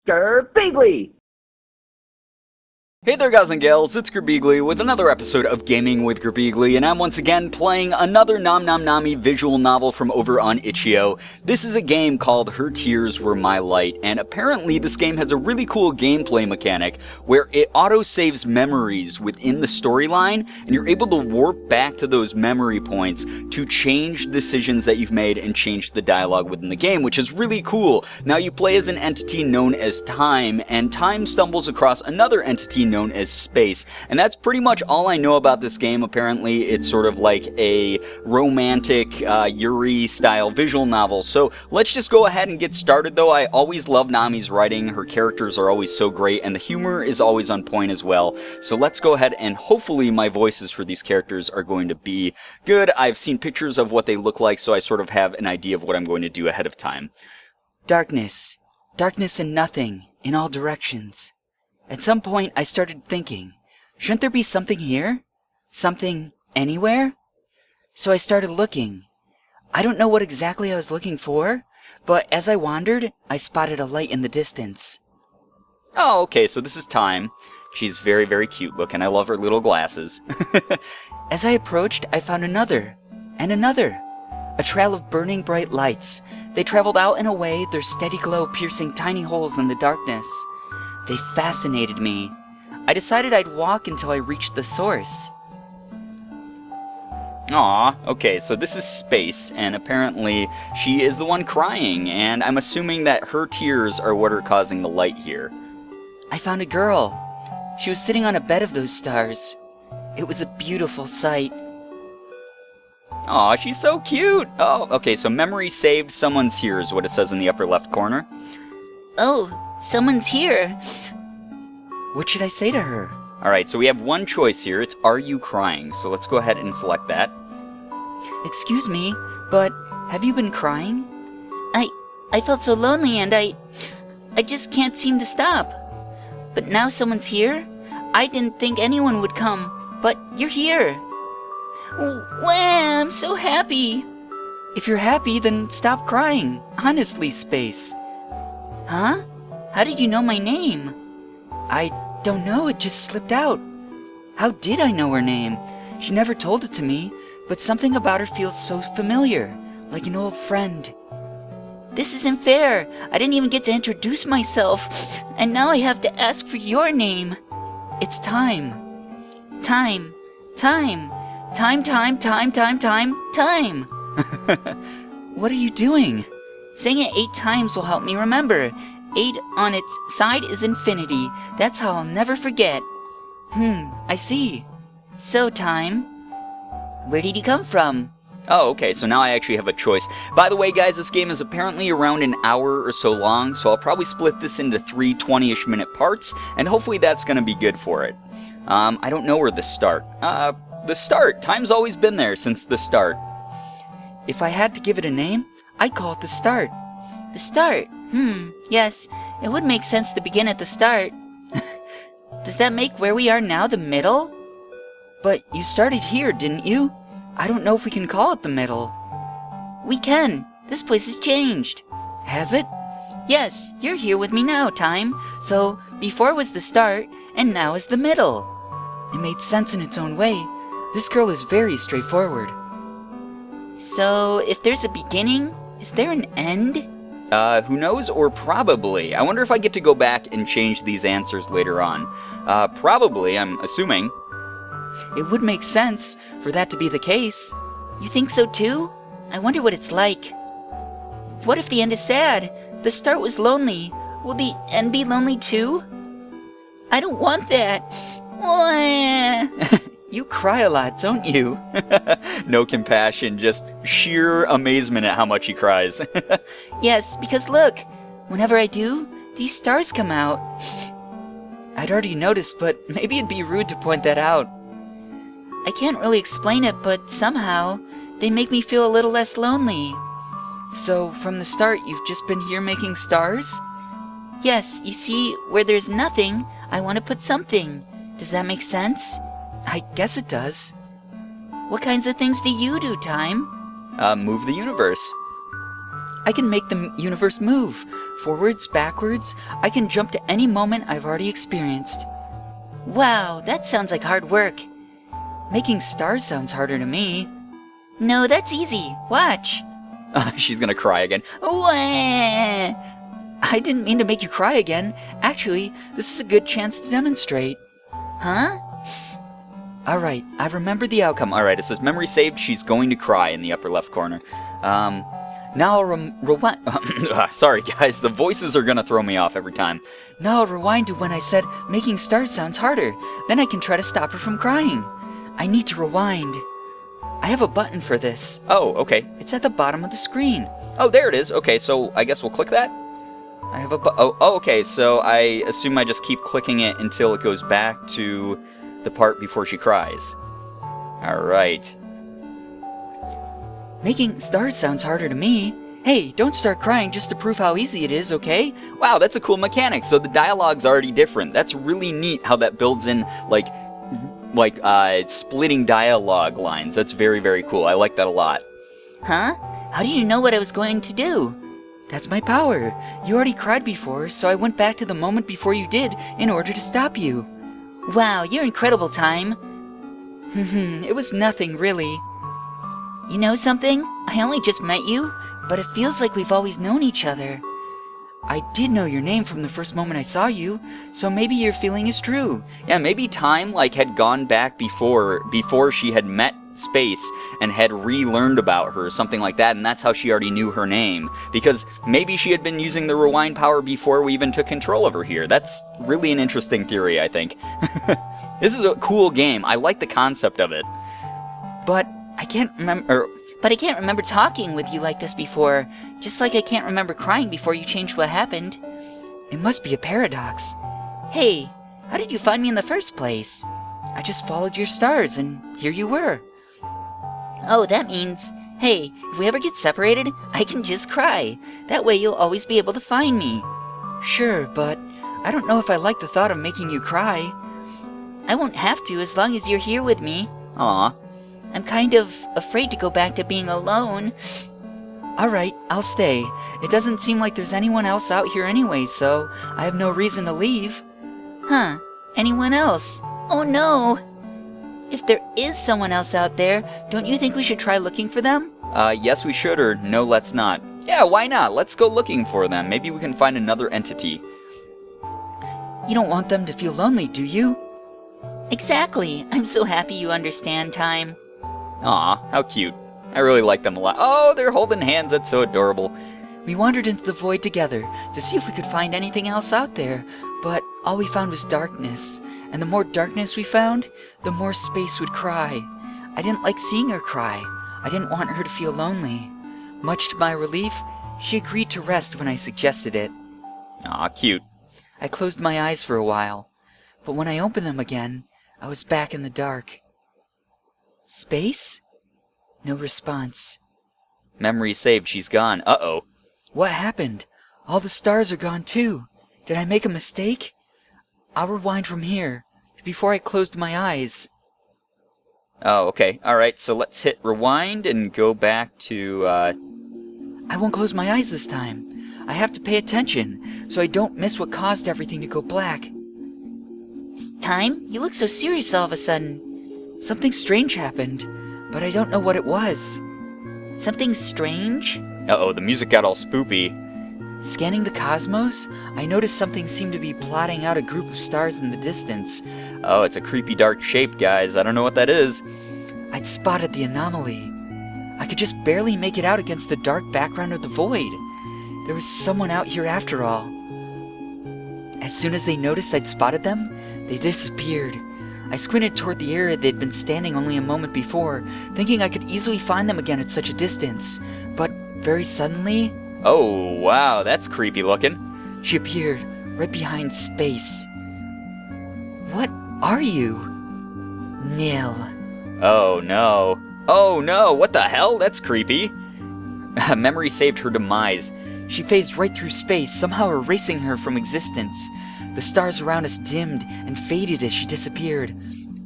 Girbeagly! Hey there guys and gals, it's Girbeagly with another episode of Gaming with Girbeagly, and I'm once again playing another NomnomNami visual novel from over on Itch.io. This is a game called Her Tears Were My Light, and apparently this game has a really cool gameplay mechanic where it auto-saves memories within the storyline, and you're able to warp back to those memory points to change decisions that you've made and change the dialogue within the game, which is really cool. Now you play as an entity known as Time, and Time stumbles across another entity known as Space, and that's pretty much all I know about this game. Apparently it's sort of like a romantic Yuri style visual novel, so let's just go ahead and get started. Though I always love Nami's writing, her characters are always so great and the humor is always on point as well, so let's go ahead and hopefully my voices for these characters are going to be good. I've seen pictures of what they look like, so I sort of have an idea of what I'm going to do ahead of time. Darkness. Darkness and nothing in all directions. At some point, I started thinking, shouldn't there be something here? Something anywhere? So I started looking. I don't know what exactly I was looking for, but as I wandered, I spotted a light in the distance. Oh, okay, so this is Time. She's very, very cute looking. I love her little glasses. As I approached, I found another, and another. A trail of burning bright lights. They traveled out and away, their steady glow piercing tiny holes in the darkness. They fascinated me. I decided I'd walk until I reached the source. Aw, okay, so this is Space, and apparently she is the one crying, and I'm assuming that her tears are what are causing the light here. I found a girl. She was sitting on a bed of those stars. It was a beautiful sight. Aw, she's so cute! Oh, okay, so memory saved, someone's here is what it says in the upper left corner. Oh, someone's here. What should I say to her? Alright, so we have one choice here. It's Are You Crying? So let's go ahead and select that. Excuse me, but have you been crying? I felt so lonely and I just can't seem to stop. But now someone's here? I didn't think anyone would come, but you're here. Wow, I'm so happy. If you're happy, then stop crying. Honestly, Space. Huh? How did you know my name? I don't know, it just slipped out. How did I know her name? She never told it to me, but something about her feels so familiar, like an old friend. This isn't fair. I didn't even get to introduce myself, and now I have to ask for your name. It's Time. Time. Time. Time, time, time, time, time, time. What are you doing? Saying it 8 times will help me remember. 8 on its side is infinity. That's how I'll never forget. I see. So, Time, where did you come from? Oh, okay, so now I actually have a choice. By the way, guys, this game is apparently around an hour or so long, so I'll probably split this into 3 20-ish minute parts, and hopefully that's going to be good for it. I don't know where to start. The start. Time's always been there since the start. If I had to give it a name, I'd call it the start. The start? Yes, it would make sense to begin at the start. Does that make where we are now the middle? But you started here, didn't you? I don't know if we can call it the middle. We can. This place has changed. Has it? Yes, you're here with me now, Time. So, before was the start, and now is the middle. It made sense in its own way. This girl is very straightforward. So, if there's a beginning, is there an end? Who knows? Or probably. I wonder if I get to go back and change these answers later on. Probably, I'm assuming. It would make sense for that to be the case. You think so too? I wonder what it's like. What if the end is sad? The start was lonely. Will the end be lonely too? I don't want that. You cry a lot, don't you? No compassion, just sheer amazement at how much he cries. Yes, because look, whenever I do, these stars come out. I'd already noticed, but maybe it'd be rude to point that out. I can't really explain it, but somehow, they make me feel a little less lonely. So, from the start, you've just been here making stars? Yes, you see, where there's nothing, I want to put something. Does that make sense? I guess it does. What kinds of things do you do, Time? Move the universe. I can make the universe move. Forwards, backwards. I can jump to any moment I've already experienced. Wow, that sounds like hard work. Making stars sounds harder to me. No, that's easy. Watch. She's gonna cry again. Wah! I didn't mean to make you cry again. Actually, this is a good chance to demonstrate. Huh? Alright, I've remembered the outcome. Alright, it says memory saved, she's going to cry in the upper left corner. Now I'll rewind. Sorry guys, the voices are gonna throw me off every time. Now I'll rewind to when I said making stars sounds harder. Then I can try to stop her from crying. I need to rewind. I have a button for this. Oh, okay. It's at the bottom of the screen. Oh, there it is. Okay, so I guess we'll click that? I have a okay, so I assume I just keep clicking it until it goes back to the part before she cries. Alright. Making stars sounds harder to me. Hey, don't start crying just to prove how easy it is, okay? Wow, that's a cool mechanic. So the dialogue's already different. That's really neat how that builds in, like splitting dialogue lines. That's very, very cool. I like that a lot. Huh? How do you know what I was going to do? That's my power. You already cried before, so I went back to the moment before you did in order to stop you. Wow, you're incredible, Time. It was nothing, really. You know something? I only just met you, but it feels like we've always known each other. I did know your name from the first moment I saw you, so maybe your feeling is true. Yeah, maybe Time had gone back before she had met Space and had relearned about her, something like that, and that's how she already knew her name. Because maybe she had been using the rewind power before we even took control of her here. That's really an interesting theory, I think. This is a cool game. I like the concept of it. But I can't remember talking with you like this before, just like I can't remember crying before you changed what happened. It must be a paradox. Hey, how did you find me in the first place? I just followed your stars, and here you were. Oh, that means, hey, if we ever get separated, I can just cry. That way you'll always be able to find me. Sure, but I don't know if I like the thought of making you cry. I won't have to as long as you're here with me. Aw. I'm kind of afraid to go back to being alone. Alright, I'll stay. It doesn't seem like there's anyone else out here anyway, so I have no reason to leave. Huh, anyone else? Oh no! If there is someone else out there, don't you think we should try looking for them? Yes we should, or no let's not. Yeah, why not? Let's go looking for them. Maybe we can find another entity. You don't want them to feel lonely, do you? Exactly. I'm so happy you understand, Time. Aw, how cute. I really like them a lot. Oh, they're holding hands. That's so adorable. We wandered into the void together to see if we could find anything else out there, but all we found was darkness. And the more darkness we found, the more Space would cry. I didn't like seeing her cry. I didn't want her to feel lonely. Much to my relief, she agreed to rest when I suggested it. Aw, cute. I closed my eyes for a while, but when I opened them again, I was back in the dark. Space? No response. Memory saved, she's gone. Uh-oh. What happened? All the stars are gone too. Did I make a mistake? I'll rewind from here, before I closed my eyes. Oh, okay. Alright, so let's hit rewind and go back to, I won't close my eyes this time. I have to pay attention, so I don't miss what caused everything to go black. Time? You look so serious all of a sudden. Something strange happened, but I don't know what it was. Something strange? Uh-oh, the music got all spoopy. Scanning the cosmos, I noticed something seemed to be plotting out a group of stars in the distance. Oh, it's a creepy dark shape, guys. I don't know what that is. I'd spotted the anomaly. I could just barely make it out against the dark background of the void. There was someone out here after all. As soon as they noticed I'd spotted them, they disappeared. I squinted toward the area they'd been standing only a moment before, thinking I could easily find them again at such a distance. But very suddenly... Oh, wow, that's creepy looking. She appeared right behind Space. What are you? Nil. Oh, no. Oh, no, what the hell? That's creepy. Memory saved her demise. She phased right through Space, somehow erasing her from existence. The stars around us dimmed and faded as she disappeared.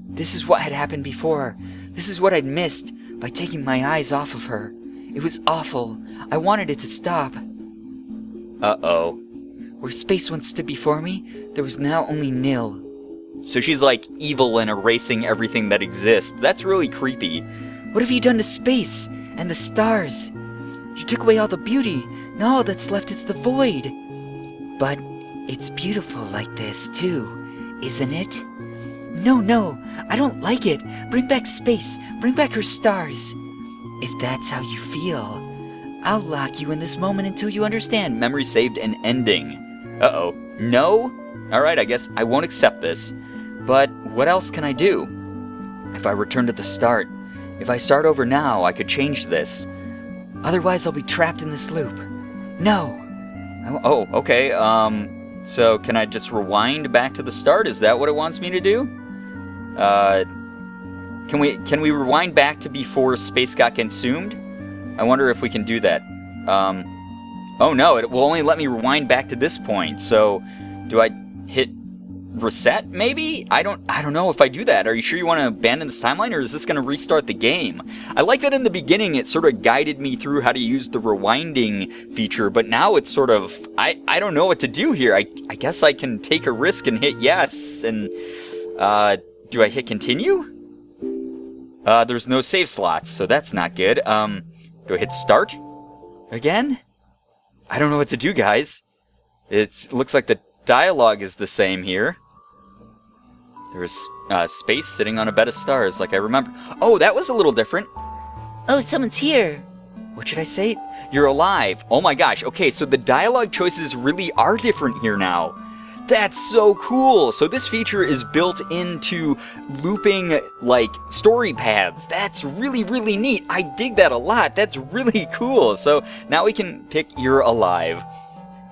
This is what had happened before. This is what I'd missed by taking my eyes off of her. It was awful. I wanted it to stop. Uh-oh. Where space once stood before me, there was now only nil. So she's like evil and erasing everything that exists. That's really creepy. What have you done to space and the stars? You took away all the beauty. Now all that's left is the void. But it's beautiful like this too, isn't it? No, I don't like it. Bring back space. Bring back her stars. If that's how you feel, I'll lock you in this moment until you understand. Memory saved and ending. Uh-oh. No? Alright, I guess I won't accept this. But what else can I do? If I return to the start, if I start over now, I could change this. Otherwise, I'll be trapped in this loop. No. Oh, okay. So can I just rewind back to the start? Is that what it wants me to do? Can we rewind back to before space got consumed? I wonder if we can do that. Oh no, it will only let me rewind back to this point. So, do I hit reset, maybe? I don't know if I do that. Are you sure you want to abandon this timeline, or is this going to restart the game? I like that in the beginning it sort of guided me through how to use the rewinding feature, but now it's sort of, I don't know what to do here. I guess I can take a risk and hit yes, and, do I hit continue? There's no save slots, so that's not good. Do I hit start? Again? I don't know what to do, guys. It looks like the dialogue is the same here. There's space sitting on a bed of stars, like I remember. Oh, that was a little different. Oh, someone's here. What should I say? You're alive. Oh my gosh. Okay, so the dialogue choices really are different here now. That's so cool. So this feature is built into looping, like, story paths. That's really, really neat. I dig that a lot. That's really cool. So now we can pick You're Alive.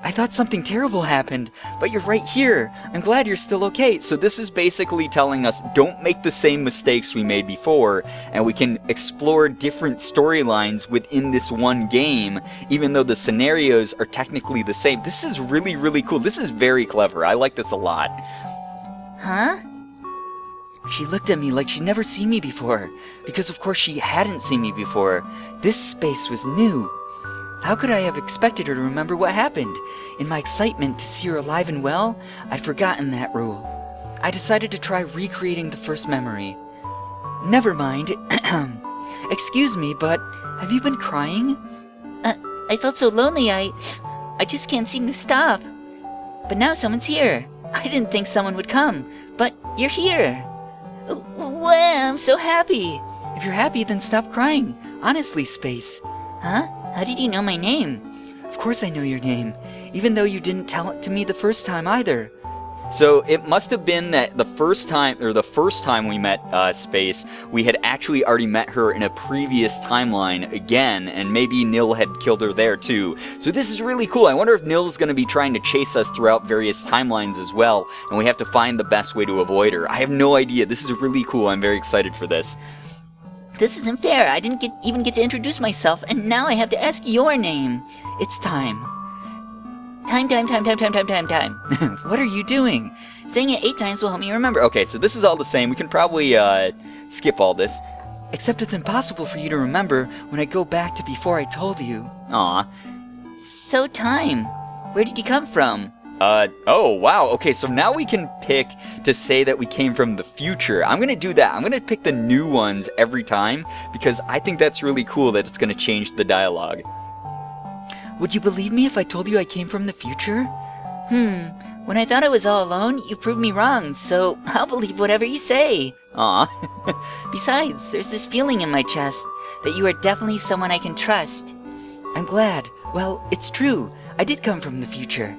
I thought something terrible happened, but you're right here. I'm glad you're still okay. So this is basically telling us don't make the same mistakes we made before, and we can explore different storylines within this one game, even though the scenarios are technically the same. This is really, really cool. This is very clever. I like this a lot. Huh? She looked at me like she'd never seen me before, because of course she hadn't seen me before. This space was new. How could I have expected her to remember what happened? In my excitement to see her alive and well, I'd forgotten that rule. I decided to try recreating the first memory. Never mind. Excuse me, but have you been crying? I felt so lonely, I just can't seem to stop. But now someone's here. I didn't think someone would come, but you're here. Wow, I'm so happy. If you're happy, then stop crying. Honestly, Space. Huh? How did you know my name? Of course I know your name, even though you didn't tell it to me the first time either. So it must have been that the first time we met Space, we had actually already met her in a previous timeline again, and maybe Nil had killed her there too. So this is really cool. I wonder if Nil's going to be trying to chase us throughout various timelines as well, and we have to find the best way to avoid her. I have no idea. This is really cool. I'm very excited for this. This isn't fair. I didn't even get to introduce myself, and now I have to ask your name. It's time. Time. What are you doing? Saying it 8 times will help me remember. Okay, so this is all the same. We can probably skip all this. Except it's impossible for you to remember when I go back to before I told you. Aw. So Time, where did you come from? Oh, wow. Okay, so now we can pick to say that we came from the future. I'm gonna do that. I'm gonna pick the new ones every time, because I think that's really cool that it's gonna change the dialogue. Would you believe me if I told you I came from the future? When I thought I was all alone, you proved me wrong, so I'll believe whatever you say. Aw. Besides, there's this feeling in my chest that you are definitely someone I can trust. I'm glad. Well, it's true. I did come from the future.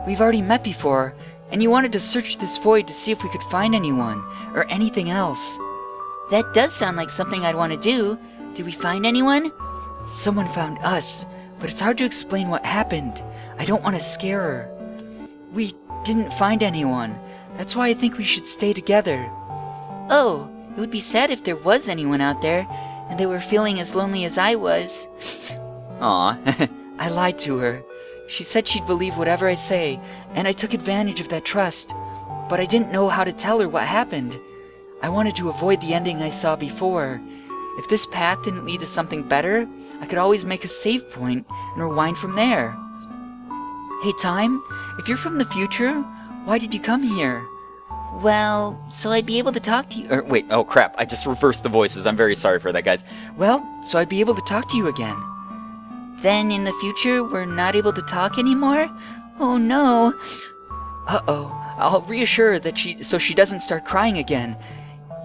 We've already met before, and you wanted to search this void to see if we could find anyone, or anything else. That does sound like something I'd want to do. Did we find anyone? Someone found us, but it's hard to explain what happened. I don't want to scare her. We didn't find anyone. That's why I think we should stay together. Oh, it would be sad if there was anyone out there, and they were feeling as lonely as I was. Aw. I lied to her. She said she'd believe whatever I say, and I took advantage of that trust. But I didn't know how to tell her what happened. I wanted to avoid the ending I saw before. If this path didn't lead to something better, I could always make a save point and rewind from there. Hey, Time, if you're from the future, why did you come here? Well, so I'd be able to talk to you. Wait, oh crap, I just reversed the voices. I'm very sorry for that, guys. Well, so I'd be able to talk to you again. Then in the future, we're not able to talk anymore? Oh no. Uh-oh. I'll reassure her that so she doesn't start crying again.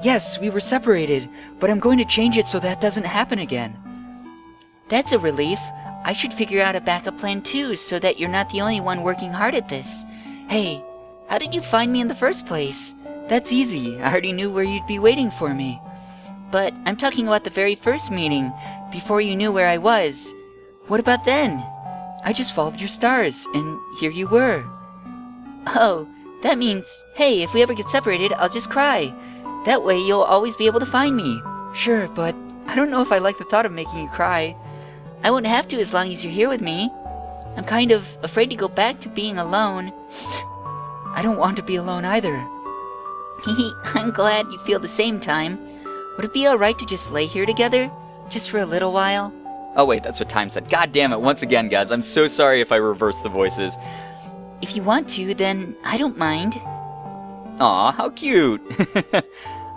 Yes, we were separated, but I'm going to change it so that doesn't happen again. That's a relief. I should figure out a backup plan too, so that you're not the only one working hard at this. Hey, how did you find me in the first place? That's easy. I already knew where you'd be waiting for me. But I'm talking about the very first meeting, before you knew where I was. What about then? I just followed your stars, and here you were. Oh, that means, hey, if we ever get separated, I'll just cry. That way you'll always be able to find me. Sure, but I don't know if I like the thought of making you cry. I won't have to as long as you're here with me. I'm kind of afraid to go back to being alone. I don't want to be alone either. I'm glad you feel the same, Time. Would it be alright to just lay here together? Just for a little while? Oh wait, that's what Time said. God damn it, once again, guys. I'm so sorry if I reverse the voices. If you want to, then I don't mind. Aw, how cute.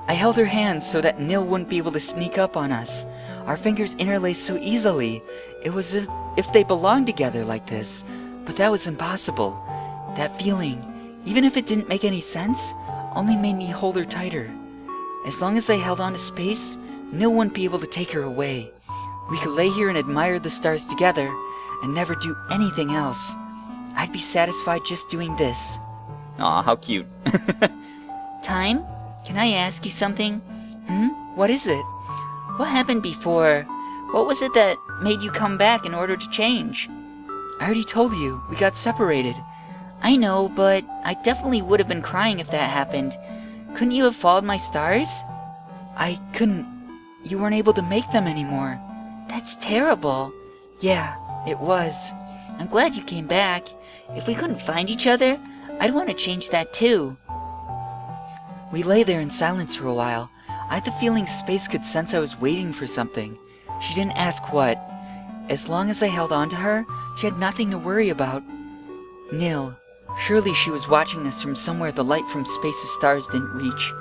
I held her hands so that Nil wouldn't be able to sneak up on us. Our fingers interlaced so easily. It was as if they belonged together like this. But that was impossible. That feeling, even if it didn't make any sense, only made me hold her tighter. As long as I held on to space, Nil wouldn't be able to take her away. We could lay here and admire the stars together and never do anything else. I'd be satisfied just doing this. Aw, how cute. Time? Can I ask you something? What is it? What happened before? What was it that made you come back in order to change? I already told you, we got separated. I know, but I definitely would have been crying if that happened. Couldn't you have followed my stars? I couldn't. You weren't able to make them anymore. That's terrible. Yeah, it was. I'm glad you came back. If we couldn't find each other, I'd want to change that too. We lay there in silence for a while. I had the feeling space could sense I was waiting for something. She didn't ask what. As long as I held on to her, she had nothing to worry about. Nil. Surely she was watching us from somewhere the light from space's stars didn't reach.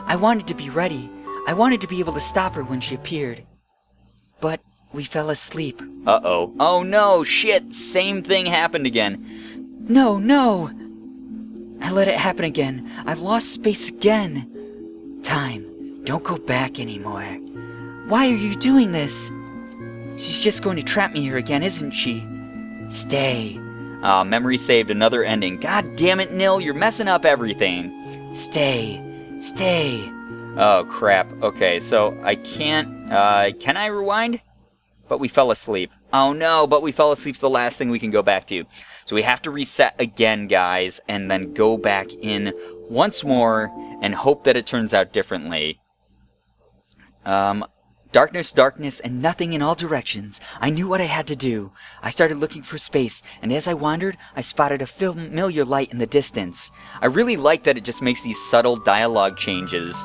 I wanted to be ready. I wanted to be able to stop her when she appeared. But we fell asleep. Uh-oh. Oh no, shit, same thing happened again. No, no! I let it happen again. I've lost space again. Time, don't go back anymore. Why are you doing this? She's just going to trap me here again, isn't she? Stay. Aw, memory saved, another ending. God damn it, Nil, you're messing up everything. Stay. Stay. Oh, crap. Okay, so I can't, can I rewind? But we fell asleep. Oh no, but we fell asleep's the last thing we can go back to. So we have to reset again, guys, and then go back in once more and hope that it turns out differently. Darkness, darkness, and nothing in all directions. I knew what I had to do. I started looking for space, and as I wandered, I spotted a familiar light in the distance. I really like that it just makes these subtle dialogue changes.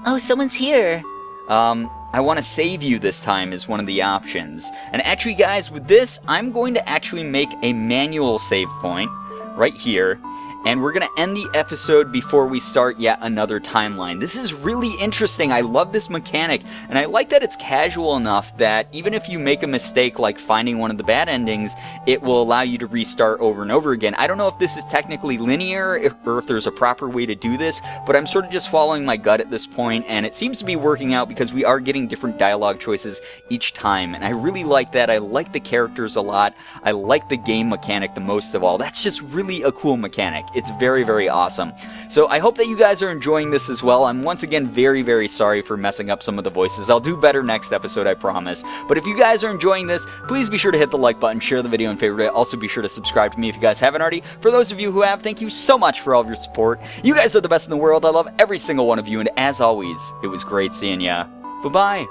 Oh, someone's here. I want to save you this time is one of the options. And actually, guys, with this, I'm going to actually make a manual save point right here. And we're going to end the episode before we start yet another timeline. This is really interesting. I love this mechanic. And I like that it's casual enough that even if you make a mistake like finding one of the bad endings, it will allow you to restart over and over again. I don't know if this is technically linear or if there's a proper way to do this, but I'm sort of just following my gut at this point, and it seems to be working out because we are getting different dialogue choices each time. And I really like that. I like the characters a lot. I like the game mechanic the most of all. That's just really a cool mechanic. It's very, very awesome. So I hope that you guys are enjoying this as well. I'm once again very, very sorry for messing up some of the voices. I'll do better next episode, I promise. But if you guys are enjoying this, please be sure to hit the like button, share the video, and favorite it. Also be sure to subscribe to me if you guys haven't already. For those of you who have, thank you so much for all of your support. You guys are the best in the world. I love every single one of you, and as always, it was great seeing ya. Bye-bye.